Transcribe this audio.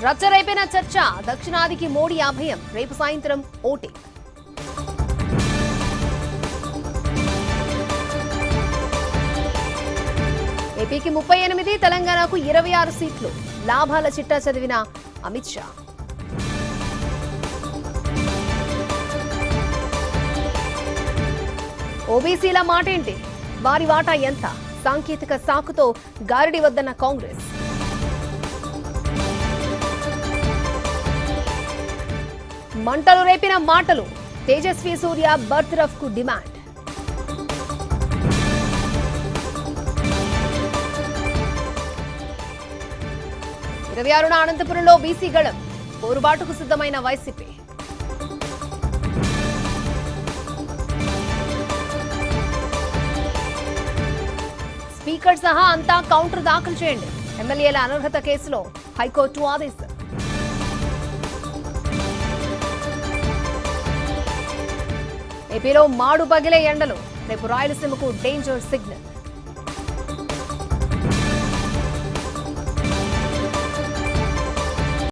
రచ్చరైపోయిన చర్చ, దక్షిణాదికి మోడీ అభయం, రేపు సాయంత్రం ఓటింగ్. ఏపీకి 38, తెలంగాణకు 26 సీట్లు. లాభాల చిట్టా చదివిన అమిత్ షా. ఓబీసీల మాటేంటి? వారి వాటా ఎంత? సాంకేతిక సాకుతో గారడి వద్దన్న కాంగ్రెస్. మంటలు రేపిన మాటలు, తేజస్వి సూర్య బర్తరఫ్ కు డిమాండ్. అనంతపురంలో బీసీ గళం, పోరుబాటుకు సిద్ధమైన వైసీపీ. స్పీకర్ సహా అంతా కౌంటర్ దాఖలు చేయండి. ఎమ్మెల్యేల అనర్హత కేసులో హైకోర్టు ఆదేశం. ఏపీలో మాడు పగిలే ఎండలు, రేపు రాయలసీమకు డేంజర్ సిగ్నల్.